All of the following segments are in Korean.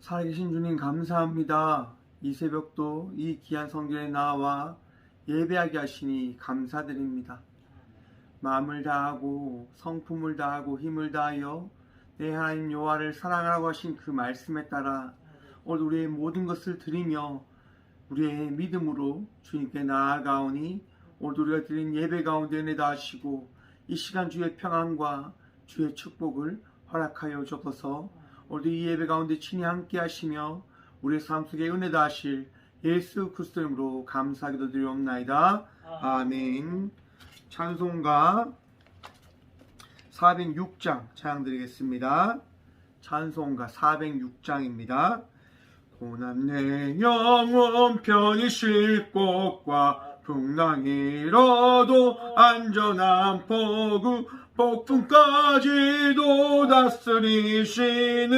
살아계신 주님 감사합니다. 이 새벽도 이 귀한 성전에 나와 예배하게 하시니 감사드립니다. 마음을 다하고 성품을 다하고 힘을 다하여 내 하나님 여호와를 사랑하라고 하신 그 말씀에 따라 오늘 우리의 모든 것을 드리며 우리의 믿음으로 주님께 나아가오니 오늘 우리가 드린 예배 가운데 은혜 다하시고 이 시간 주의 평안과 주의 축복을 허락하여 주옵소서. 오늘도 이 예배 가운데 친히 함께 하시며 우리의 삶 속에 은혜 다하실 예수 그리스도 이름으로 감사하기도 드리옵나이다. 아멘. 찬송가 406장 찬양드리겠습니다. 찬송가 406장입니다. 고난 내 영혼 편히 쉴 곳과 풍랑이 잃어도 안전한 포구 폭풍까지도 다스리시는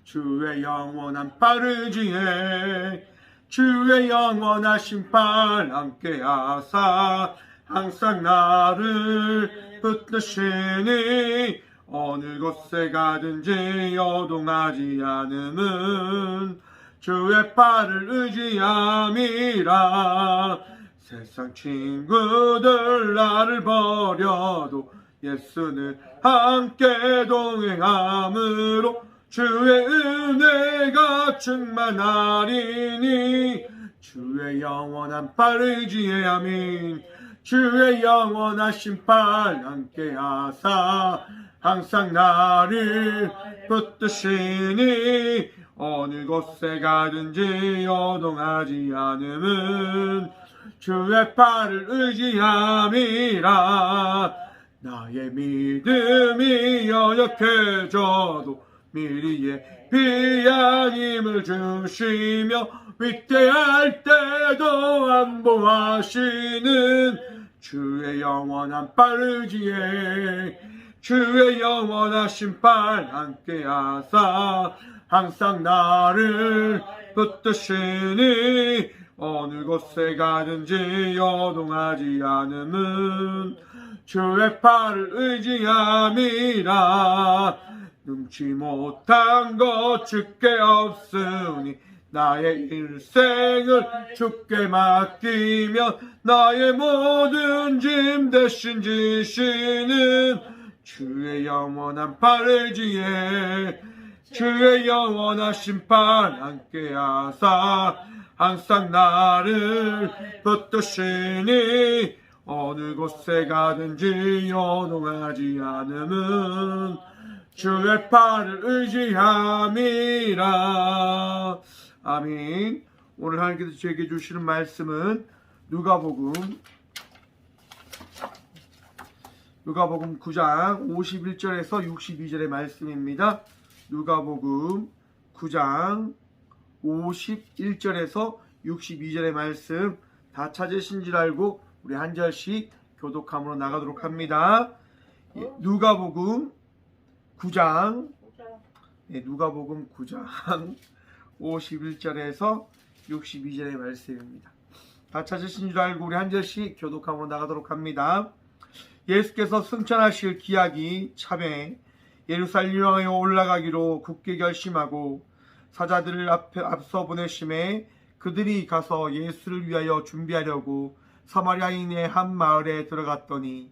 주의 영원한 빠르지에 주의 영원하신 팔 함께 하사 항상 나를 붙드시니 어느 곳에 가든지 여동하지 않음은 주의 팔을 의지함이라. 세상 친구들 나를 버려도 예수는 함께 동행함으로 주의 은혜가 충만하리니 주의 영원한 팔 의지해 아멘. 주의 영원하신 팔 함께 하사 항상 나를 붙드시니 어느 곳에 가든지 여동하지 않음은 주의 팔을 의지함이라. 나의 믿음이 연약해져도 미리에 귀한 힘을 주시며 위태할 때도 안보하시는 주의 영원한 팔 의지에 주의 영원하신 팔 함께 하사 항상 나를 붙드시니 어느 곳에 가든지 여동하지 않음은 주의 팔을 의지함이라. 능치 못한 것 주께 없으니 나의 일생을 주께 맡기며 나의 모든 짐 대신 지시는 주의 영원한 팔 의지에 주의 영원하신 팔 함께 하사 항상 나를 붙드시니 어느 곳에 가든지 여동하지 않음은 주의 팔을 의지함이라. 아멘. 오늘 하나님께서 저에게 주시는 말씀은 누가복음 9장 51절에서 62절의 말씀입니다. 누가복음 9장 51절에서 62절의 말씀 다 찾으신 줄 알고 우리 한 절씩 교독함으로 나가도록 합니다. 누가복음 9장 51절에서 62절의 말씀입니다. 다 찾으신 줄 알고 우리 한 절씩 교독함으로 나가도록 합니다. 예수께서 승천하실 기약이 차매 예루살렘 향하여 올라가기로 굳게 결심하고 사자들을 앞서 보내심에 그들이 가서 예수를 위하여 준비하려고 사마리아인의 한 마을에 들어갔더니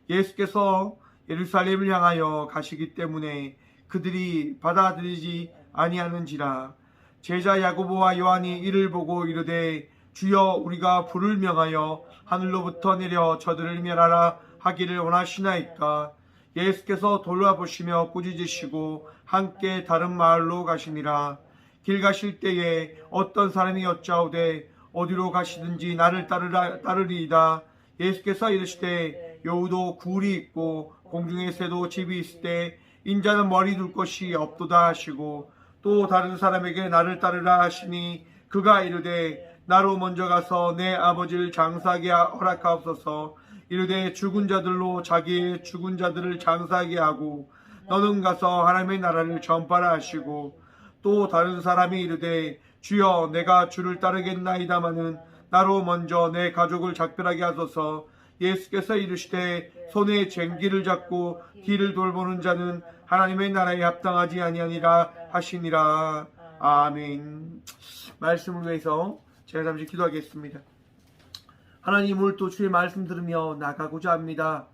예수께서 예루살렘을 향하여 가시기 때문에 그들이 받아들이지 아니하는지라. 제자 야고보와 요한이 이를 보고 이르되 주여 우리가 불을 명하여 하늘로부터 내려 저들을 멸하라 하기를 원하시나이까. 예수께서 돌아보시며 꾸짖으시고 함께 다른 마을로 가시니라. 길 가실 때에 어떤 사람이 여짜오되 어디로 가시든지 나를 따르리이다. 예수께서 이르시되 여우도 굴이 있고 공중에 새도 집이 있을 때 인자는 머리 둘 곳이 없도다 하시고 또 다른 사람에게 나를 따르라 하시니 그가 이르되 나로 먼저 가서 내 아버지를 장사하게 허락하옵소서. 이르되 죽은 자들로 자기의 죽은 자들을 장사하게 하고 너는 가서 하나님의 나라를 전파라 하시고 또 다른 사람이 이르되 주여 내가 주를 따르겠나이다마는 나로 먼저 내 가족을 작별하게 하소서. 예수께서 이르시되 손에 쟁기를 잡고 길을 돌보는 자는 하나님의 나라에 합당하지 아니하니라 하시니라. 아멘. 말씀을 위해서 제가 잠시 기도하겠습니다. 하나님, 오늘 또 주의 말씀 들으며 나가고자 합니다.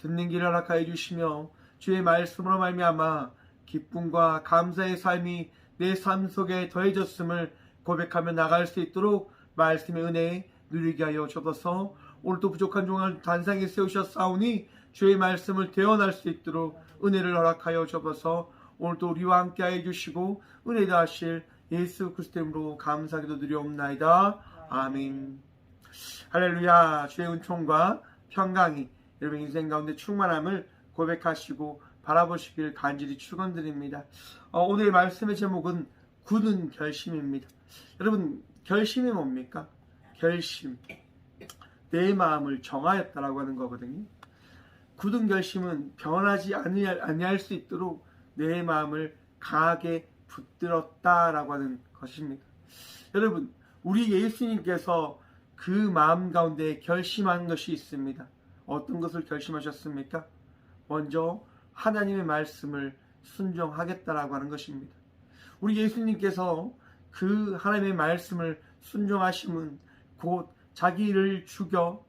듣는 길을 허락하여 주시며 주의 말씀으로 말미암아 기쁨과 감사의 삶이 내 삶 속에 더해졌음을 고백하며 나갈 수 있도록 말씀의 은혜 누리게 하여 주옵소서. 오늘도 부족한 종을 단상에 세우셨사오니 주의 말씀을 대언할 수 있도록 은혜를 허락하여 주옵소서. 오늘도 우리와 함께 하여 주시고 은혜 다하실 예수 그리스도 이름으로 감사기도 드리옵나이다. 아멘. 할렐루야. 주의 은총과 평강이 여러분 인생 가운데 충만함을 고백하시고 바라보시길 간절히 축원드립니다. 오늘의 말씀의 제목은 굳은 결심입니다. 여러분, 결심이 뭡니까? 결심, 내 마음을 정하였다라고 하는 거거든요. 굳은 결심은 변하지 아니할 수 있도록 내 마음을 강하게 붙들었다라고 하는 것입니다. 여러분, 우리 예수님께서 그 마음 가운데 결심한 것이 있습니다. 어떤 것을 결심하셨습니까? 먼저 하나님의 말씀을 순종하겠다라고 하는 것입니다. 우리 예수님께서 그 하나님의 말씀을 순종하심은 곧 자기를 죽여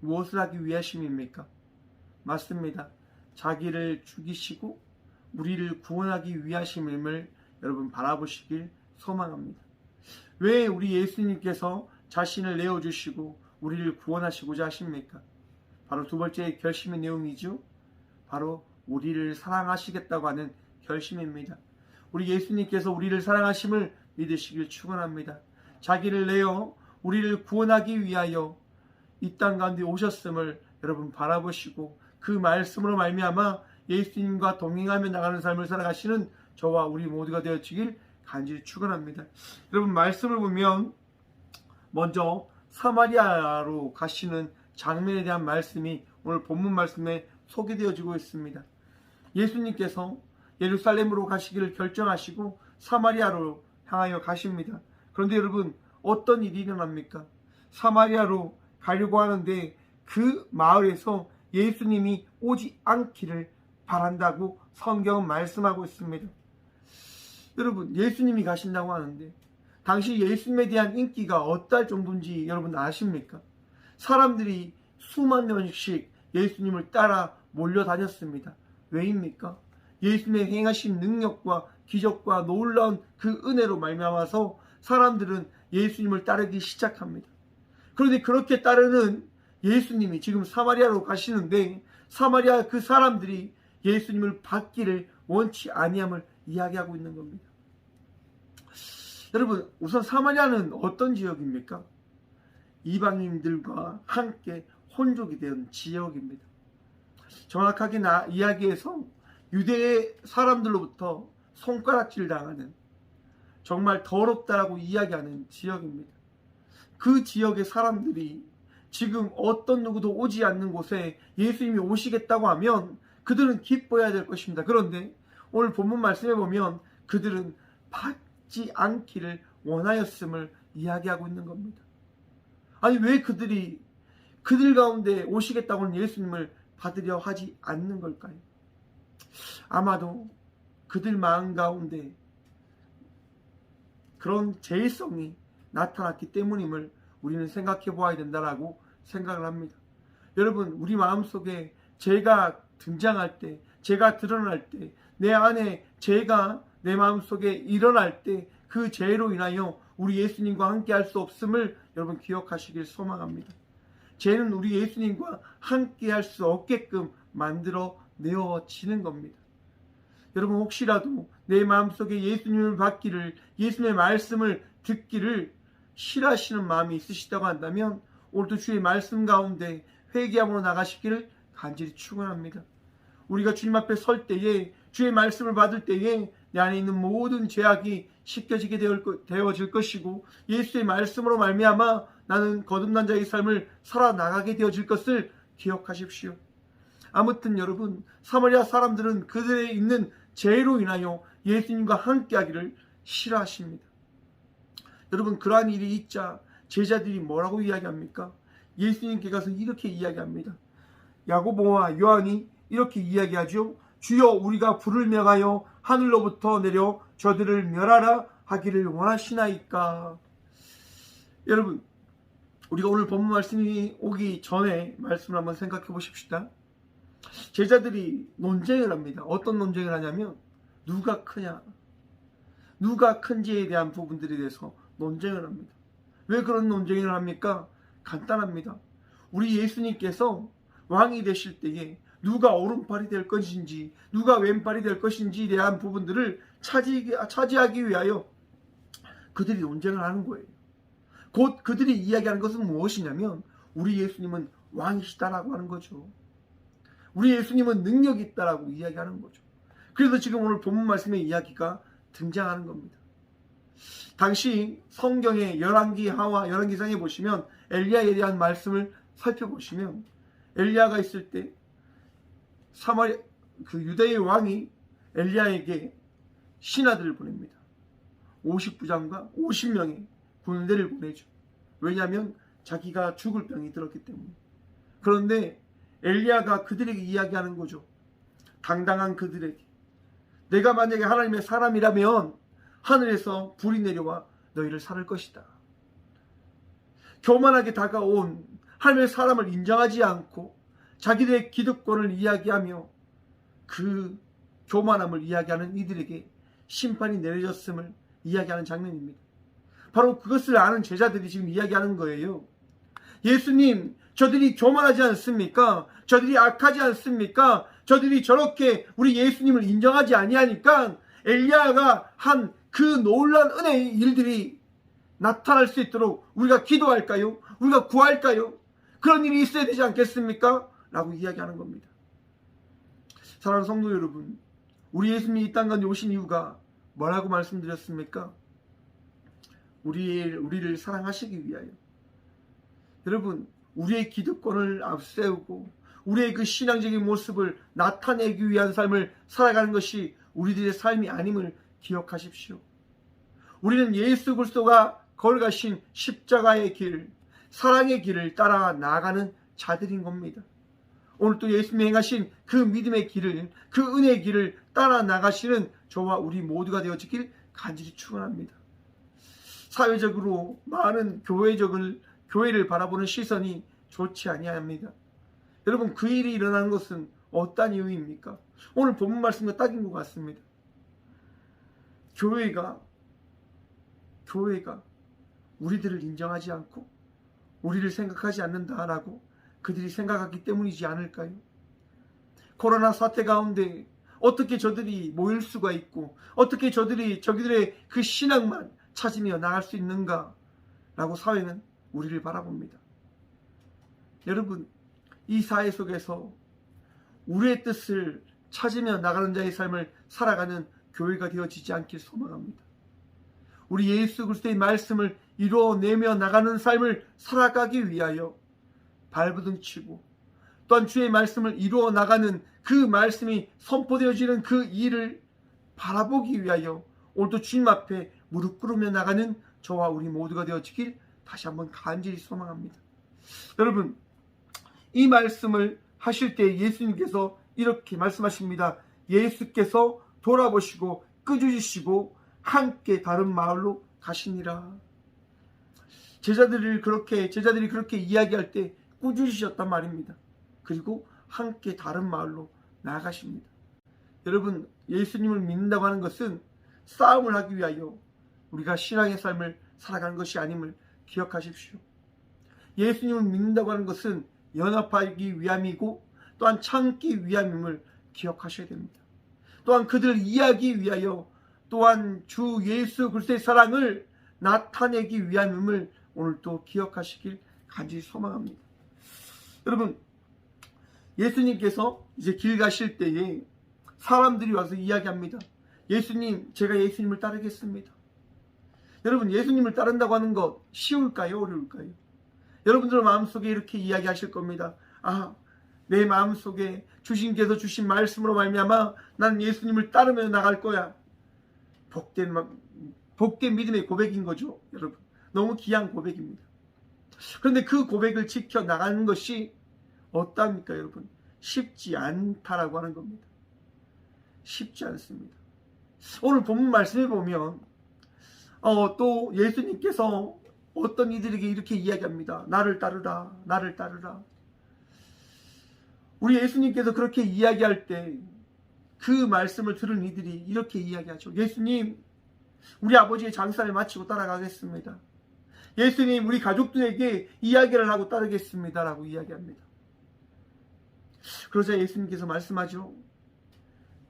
무엇을 하기 위하심입니까? 맞습니다. 자기를 죽이시고 우리를 구원하기 위하심임을 여러분 바라보시길 소망합니다. 왜 우리 예수님께서 자신을 내어주시고 우리를 구원하시고자 하십니까? 바로 두 번째 결심의 내용이죠. 바로 우리를 사랑하시겠다고 하는 결심입니다. 우리 예수님께서 우리를 사랑하심을 믿으시길 축원합니다. 자기를 내어 우리를 구원하기 위하여 이 땅 가운데 오셨음을 여러분 바라보시고 그 말씀으로 말미암아 예수님과 동행하며 나가는 삶을 살아가시는 저와 우리 모두가 되어지길 간절히 축원합니다. 여러분, 말씀을 보면 먼저 사마리아로 가시는 장면에 대한 말씀이 오늘 본문 말씀에 소개되어지고 있습니다. 예수님께서 예루살렘으로 가시기를 결정하시고 사마리아로 향하여 가십니다. 그런데 여러분, 어떤 일이 일어납니까? 사마리아로 가려고 하는데 그 마을에서 예수님이 오지 않기를 바란다고 성경은 말씀하고 있습니다. 여러분, 예수님이 가신다고 하는데 당시 예수님에 대한 인기가 어떨 정도인지 여러분 아십니까? 사람들이 수만 명씩 예수님을 따라 몰려다녔습니다. 왜입니까? 예수님의 행하신 능력과 기적과 놀라운 그 은혜로 말미암아서 사람들은 예수님을 따르기 시작합니다. 그런데 그렇게 따르는 예수님이 지금 사마리아로 가시는데 사마리아 그 사람들이 예수님을 받기를 원치 아니함을 이야기하고 있는 겁니다. 여러분, 우선 사마리아는 어떤 지역입니까? 이방인들과 함께 혼족이 된 지역입니다. 정확하게 이야기해서 유대의 사람들로부터 손가락질 당하는 정말 더럽다라고 이야기하는 지역입니다. 그 지역의 사람들이 지금 어떤 누구도 오지 않는 곳에 예수님이 오시겠다고 하면 그들은 기뻐해야 될 것입니다. 그런데 오늘 본문 말씀에 보면 그들은 받지 않기를 원하였음을 이야기하고 있는 겁니다. 아니, 왜 그들 가운데 오시겠다고는 예수님을 받으려 하지 않는 걸까요? 아마도 그들 마음 가운데 그런 제일성이 나타났기 때문임을 우리는 생각해 보아야 된다라고 생각을 합니다. 여러분, 우리 마음속에 죄가 등장할 때, 죄가 드러날 때, 내 안에 죄가 내 마음속에 일어날 때 그 죄로 인하여 우리 예수님과 함께 할 수 없음을 여러분 기억하시길 소망합니다. 죄는 우리 예수님과 함께 할 수 없게끔 만들어 내어지는 겁니다. 여러분, 혹시라도 내 마음속에 예수님을 받기를, 예수님의 말씀을 듣기를 싫어하시는 마음이 있으시다고 한다면 오늘도 주의 말씀 가운데 회개함으로 나가시기를 간절히 축원합니다. 우리가 주님 앞에 설 때에, 주의 말씀을 받을 때에 내 안에 있는 모든 죄악이 씻겨지게 되어질 것이고 예수의 말씀으로 말미암아 나는 거듭난 자의 삶을 살아나가게 되어질 것을 기억하십시오. 아무튼 여러분, 사마리아 사람들은 그들의 있는 죄로 인하여 예수님과 함께하기를 싫어하십니다. 여러분, 그러한 일이 있자 제자들이 뭐라고 이야기합니까? 예수님께 가서 이렇게 이야기합니다. 야고보와 요한이 이렇게 이야기하죠. 주여, 우리가 불을 명하여 하늘로부터 내려 저들을 멸하라 하기를 원하시나이까? 여러분, 우리가 오늘 본문 말씀이 오기 전에 말씀을 한번 생각해 보십시다. 제자들이 논쟁을 합니다. 어떤 논쟁을 하냐면 누가 크냐, 누가 큰지에 대한 부분들에 대해서 논쟁을 합니다. 왜 그런 논쟁을 합니까? 간단합니다. 우리 예수님께서 왕이 되실 때에 누가 오른팔이 될 것인지 누가 왼팔이 될 것인지에 대한 부분들을 차지하기 위하여 그들이 논쟁을 하는 거예요. 곧 그들이 이야기하는 것은 무엇이냐면 우리 예수님은 왕이시다라고 하는 거죠. 우리 예수님은 능력이 있다라고 이야기하는 거죠. 그래서 지금 오늘 본문 말씀의 이야기가 등장하는 겁니다. 당시 성경의 열왕기상에 보시면 엘리야에 대한 말씀을 살펴보시면 엘리야가 있을 때 유다의 왕이 엘리야에게 신하들을 보냅니다. 50부장과 50명의 군대를 보내죠. 왜냐하면 자기가 죽을 병이 들었기 때문에. 그런데 엘리야가 그들에게 이야기하는 거죠. 당당한 그들에게 내가 만약에 하나님의 사람이라면 하늘에서 불이 내려와 너희를 살을 것이다. 교만하게 다가온 하나님의 사람을 인정하지 않고 자기들의 기득권을 이야기하며 그 교만함을 이야기하는 이들에게 심판이 내려졌음을 이야기하는 장면입니다. 바로 그것을 아는 제자들이 지금 이야기하는 거예요. 예수님, 저들이 교만하지 않습니까? 저들이 악하지 않습니까? 저들이 저렇게 우리 예수님을 인정하지 아니하니까 엘리야가 한 그 놀라운 은혜의 일들이 나타날 수 있도록 우리가 기도할까요? 우리가 구할까요? 그런 일이 있어야 되지 않겠습니까? 라고 이야기하는 겁니다. 사랑하는 성도 여러분, 우리 예수님이 이 땅 가운데 오신 이유가 뭐라고 말씀드렸습니까? 우리를 사랑하시기 위하여. 여러분, 우리의 기득권을 앞세우고 우리의 그 신앙적인 모습을 나타내기 위한 삶을 살아가는 것이 우리들의 삶이 아님을 기억하십시오. 우리는 예수 그리스도가 걸어가신 십자가의 길, 사랑의 길을 따라 나아가는 자들인 겁니다. 오늘 또 예수님이 행하신 그 믿음의 길을, 그 은혜의 길을 따라 나가시는 저와 우리 모두가 되어지길 간절히 축원합니다. 사회적으로 많은 교회를 바라보는 시선이 좋지 아니합니다. 여러분, 그 일이 일어나는 것은 어떤 이유입니까? 오늘 본문 말씀과 딱인 것 같습니다. 교회가 우리들을 인정하지 않고 우리를 생각하지 않는다라고 그들이 생각하기 때문이지 않을까요? 코로나 사태 가운데 어떻게 저들이 모일 수가 있고 어떻게 저기들의 그 신앙만 찾으며 나갈 수 있는가 라고 사회는 우리를 바라봅니다. 여러분, 이 사회 속에서 우리의 뜻을 찾으며 나가는 자의 삶을 살아가는 교회가 되어지지 않길 소망합니다. 우리 예수 그리스도의 말씀을 이루어내며 나가는 삶을 살아가기 위하여 발부둥치고 또한 주의 말씀을 이루어 나가는 그 말씀이 선포되어지는 그 일을 바라보기 위하여 오늘도 주님 앞에 무릎 꿇으며 나가는 저와 우리 모두가 되어지길 다시 한번 간절히 소망합니다. 여러분, 이 말씀을 하실 때 예수님께서 이렇게 말씀하십니다. 예수께서 돌아보시고 끄주시고 함께 다른 마을로 가시니라. 제자들이 그렇게 이야기할 때 꾸짖으셨단 말입니다. 그리고 함께 다른 마을로 나아가십니다. 여러분, 예수님을 믿는다고 하는 것은 싸움을 하기 위하여 우리가 신앙의 삶을 살아가는 것이 아님을 기억하십시오. 예수님을 믿는다고 하는 것은 연합하기 위함이고 또한 참기 위함임을 기억하셔야 됩니다. 또한 그들을 이해하기 위하여 또한 주 예수 그리스도의 사랑을 나타내기 위함임을 오늘 또 기억하시길 간절히 소망합니다. 여러분, 예수님께서 이제 길 가실 때에 사람들이 와서 이야기합니다. 예수님, 제가 예수님을 따르겠습니다. 여러분, 예수님을 따른다고 하는 것 쉬울까요? 어려울까요? 여러분들 마음속에 이렇게 이야기하실 겁니다. 내 마음속에 주님께서 주신 말씀으로 말미암아 난 예수님을 따르며 나갈 거야. 복된 믿음의 고백인 거죠. 여러분, 너무 귀한 고백입니다. 그런데 그 고백을 지켜 나가는 것이 어떠합니까? 여러분, 쉽지 않다라고 하는 겁니다. 쉽지 않습니다. 오늘 본문 말씀에 보면 또 예수님께서 어떤 이들에게 이렇게 이야기합니다. 나를 따르라, 나를 따르라. 우리 예수님께서 그렇게 이야기할 때 그 말씀을 들은 이들이 이렇게 이야기하죠. 예수님, 우리 아버지의 장사를 마치고 따라가겠습니다. 예수님, 우리 가족들에게 이야기를 하고 따르겠습니다. 라고 이야기합니다. 그러자 예수님께서 말씀하죠.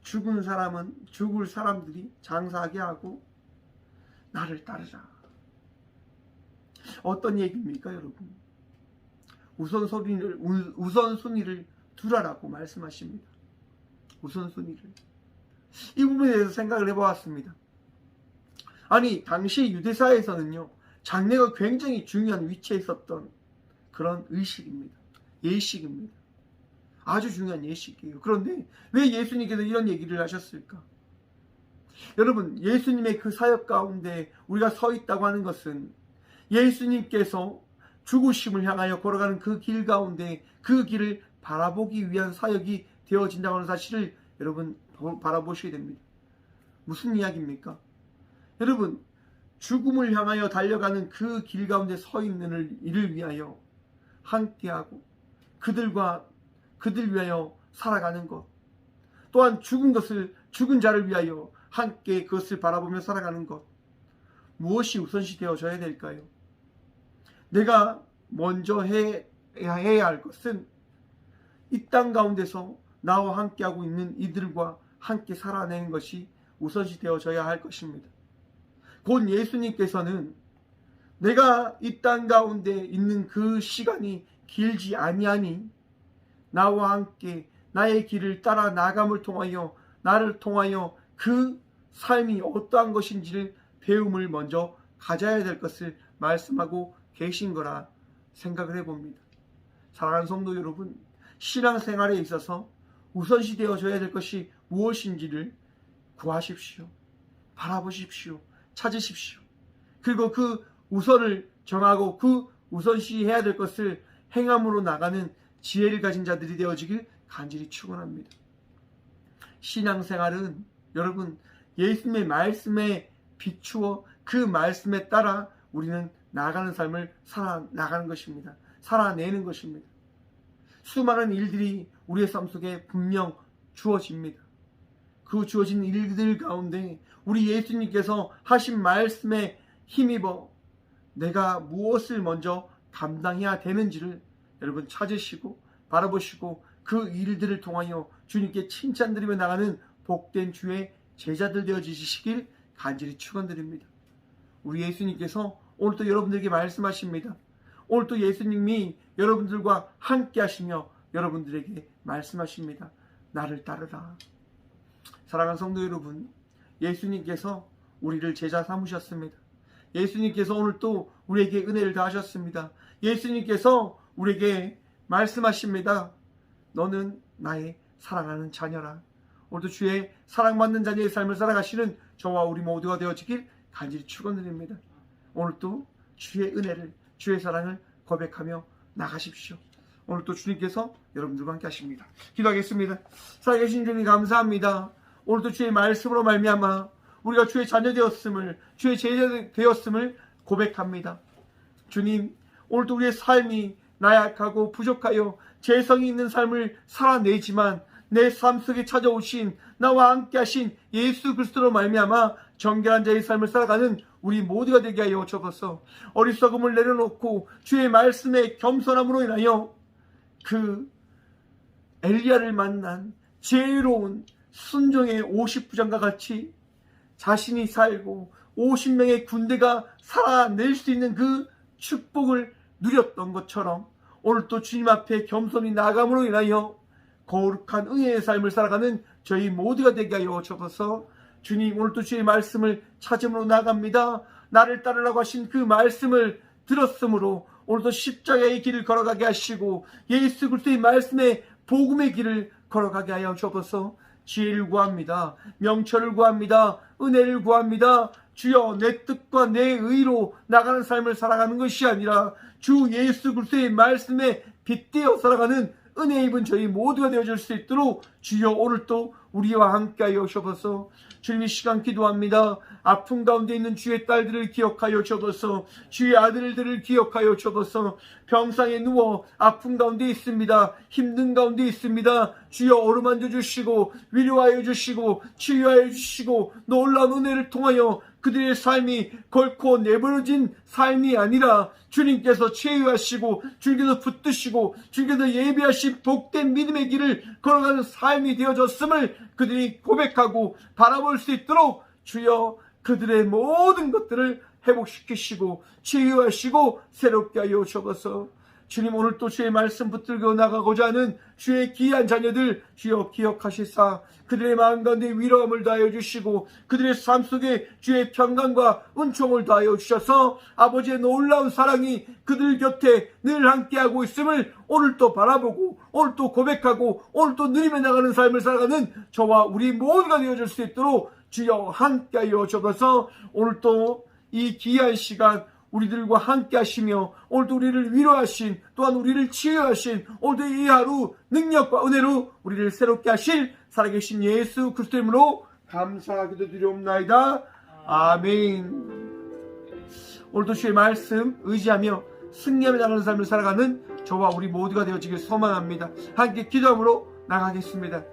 죽은 사람은 죽을 사람들이 장사하게 하고 나를 따르라. 어떤 얘기입니까, 여러분? 우선순위를 두라라고 말씀하십니다. 우선순위를. 이 부분에 대해서 생각을 해보았습니다. 아니, 당시 유대사에서는요, 장례가 굉장히 중요한 위치에 있었던 그런 의식입니다. 예식입니다. 아주 중요한 예식이에요. 그런데 왜 예수님께서 이런 얘기를 하셨을까? 여러분, 예수님의 그 사역 가운데 우리가 서 있다고 하는 것은 예수님께서 죽으심을 향하여 걸어가는 그 길 가운데 그 길을 바라보기 위한 사역이 되어진다고 하는 사실을 여러분 바라보셔야 됩니다. 무슨 이야기입니까? 여러분, 죽음을 향하여 달려가는 그 길 가운데 서 있는 이를 위하여 함께하고 그들 위하여 살아가는 것, 또한 죽은 자를 위하여 함께 그것을 바라보며 살아가는 것, 무엇이 우선시 되어져야 될까요? 내가 먼저 해야 할 것은 이 땅 가운데서 나와 함께하고 있는 이들과 함께 살아내는 것이 우선시 되어져야 할 것입니다. 곧 예수님께서는 내가 이 땅 가운데 있는 그 시간이 길지 아니하니 나와 함께 나의 길을 따라 나감을 통하여 나를 통하여 그 삶이 어떠한 것인지를 배움을 먼저 가져야 될 것을 말씀하고 계신 거라 생각을 해봅니다. 사랑하는 성도 여러분, 신앙생활에 있어서 우선시 되어져야 될 것이 무엇인지를 구하십시오. 바라보십시오. 찾으십시오. 그리고 그 우선을 정하고 그 우선시 해야 될 것을 행함으로 나가는 지혜를 가진 자들이 되어지길 간절히 축원합니다. 신앙생활은 여러분 예수님의 말씀에 비추어 그 말씀에 따라 우리는 나아가는 삶을 살아나가는 것입니다. 살아내는 것입니다. 수많은 일들이 우리의 삶 속에 분명 주어집니다. 그 주어진 일들 가운데 우리 예수님께서 하신 말씀에 힘입어 내가 무엇을 먼저 감당해야 되는지를 여러분 찾으시고 바라보시고 그 일들을 통하여 주님께 칭찬드리며 나가는 복된 주의 제자들 되어지시길 간절히 축원드립니다. 우리 예수님께서 오늘 또 여러분들에게 말씀하십니다. 오늘 또 예수님이 여러분들과 함께 하시며 여러분들에게 말씀하십니다. 나를 따르라. 사랑하는 성도 여러분, 예수님께서 우리를 제자 삼으셨습니다. 예수님께서 오늘 또 우리에게 은혜를 다하셨습니다. 예수님께서 우리에게 말씀하십니다. 너는 나의 사랑하는 자녀라. 오늘도 주의 사랑받는 자녀의 삶을 살아가시는 저와 우리 모두가 되어지길 간절히 축원드립니다. 오늘도 주의 은혜를, 주의 사랑을 고백하며 나가십시오. 오늘 또 주님께서 여러분들과 함께 하십니다. 기도하겠습니다. 살아계신 주님 감사합니다. 오늘도 주의 말씀으로 말미암아 우리가 주의 자녀 되었음을, 주의 제자 되었음을 고백합니다. 주님, 오늘도 우리의 삶이 나약하고 부족하여 재성이 있는 삶을 살아내지만 내 삶 속에 찾아오신 나와 함께 하신 예수 그리스도로 말미암아 정결한 자의 삶을 살아가는 우리 모두가 되게 하여 주옵소서. 어리석음을 내려놓고 주의 말씀에 겸손함으로 인하여 그 엘리야를 만난 지혜로운 순종의 50부장과 같이 자신이 살고 50명의 군대가 살아낼 수 있는 그 축복을 누렸던 것처럼 오늘 또 주님 앞에 겸손히 나아감으로 인하여 거룩한 의의 삶을 살아가는 저희 모두가 되게 하여 주옵소서. 주님, 오늘 또 주의 말씀을 찾음으로 나갑니다. 나를 따르라고 하신 그 말씀을 들었으므로 오늘도 십자가의 길을 걸어가게 하시고 예수 그리스도의 말씀의 복음의 길을 걸어가게 하여 주옵소서. 지혜를 구합니다. 명철을 구합니다. 은혜를 구합니다. 주여, 내 뜻과 내 의로 나가는 삶을 살아가는 것이 아니라 주 예수 그리스도의 말씀에 빗대어 살아가는 은혜 입은 저희 모두가 되어줄 수 있도록 주여 오늘도 우리와 함께하여 주옵소서. 주님 이 시간 기도합니다. 아픈 가운데 있는 주의 딸들을 기억하여 주옵소서. 주의 아들들을 기억하여 주옵소서. 병상에 누워 아픈 가운데 있습니다. 힘든 가운데 있습니다. 주여 어루만져 주시고 위로하여 주시고 치유하여 주시고 놀라운 은혜를 통하여 그들의 삶이 결코 내버려진 삶이 아니라 주님께서 치유하시고 주님께서 붙드시고 주님께서 예비하신 복된 믿음의 길을 걸어가는 삶이 되어졌음을 그들이 고백하고 바라볼 수 있도록 주여 그들의 모든 것들을 회복시키시고 치유하시고 새롭게 하여 주옵소서. 주님 오늘 또 주의 말씀 붙들고 나가고자 하는 주의 귀한 자녀들 주여 기억하시사 그들의 마음 가운데 위로함을 더하여 주시고 그들의 삶 속에 주의 평강과 은총을 더하여 주셔서 아버지의 놀라운 사랑이 그들 곁에 늘 함께하고 있음을 오늘 또 바라보고 오늘 또 고백하고 오늘 또 누리며 나가는 삶을 살아가는 저와 우리 모두가 되어줄 수 있도록 주여 함께하여 주셔서 오늘 또 이 귀한 시간 우리들과 함께 하시며 오늘도 우리를 위로하신 또한 우리를 치유하신 오늘도 이 하루 능력과 은혜로 우리를 새롭게 하실 살아계신 예수 그리스도 이름으로 감사하기도 드리옵나이다. 아멘. 오늘도 주의 말씀 의지하며 승리하며 나가는 삶을 살아가는 저와 우리 모두가 되어지길 소망합니다. 함께 기도함으로 나가겠습니다.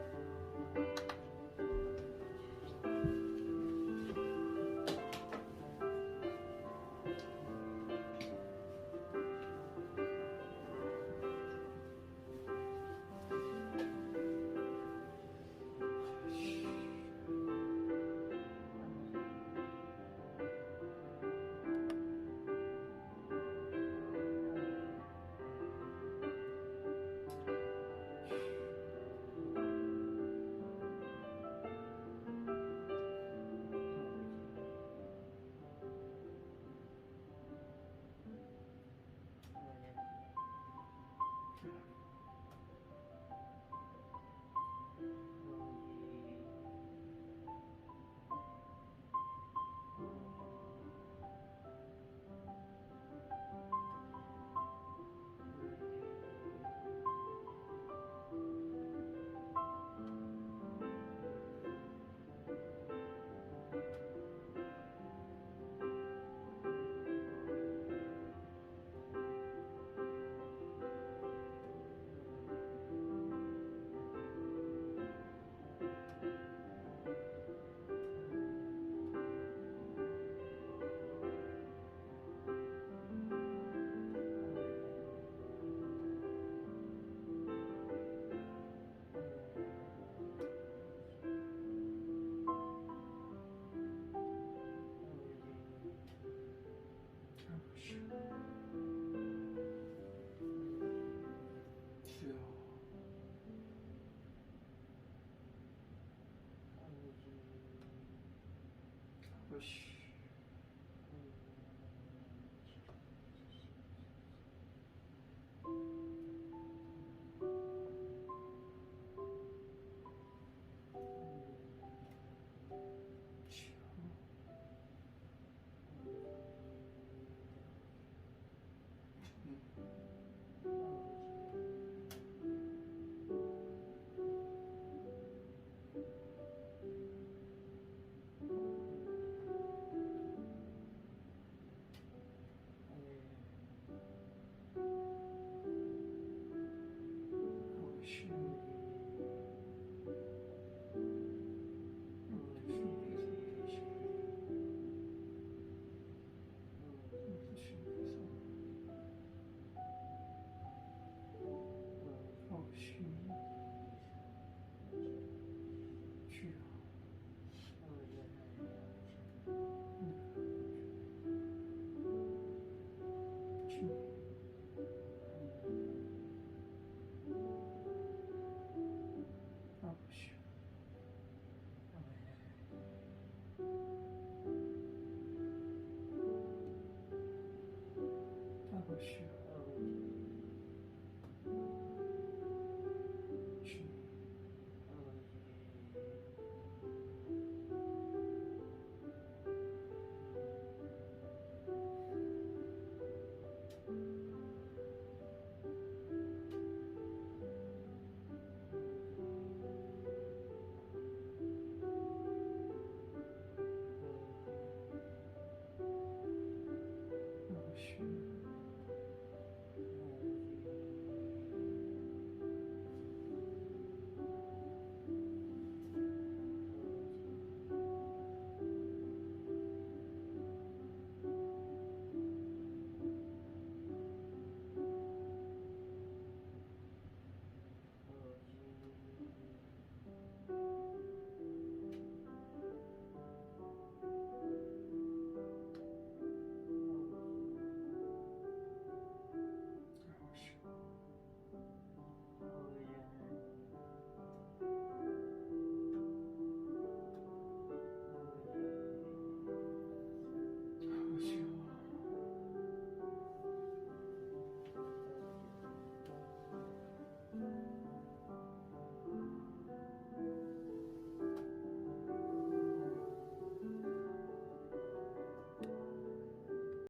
주여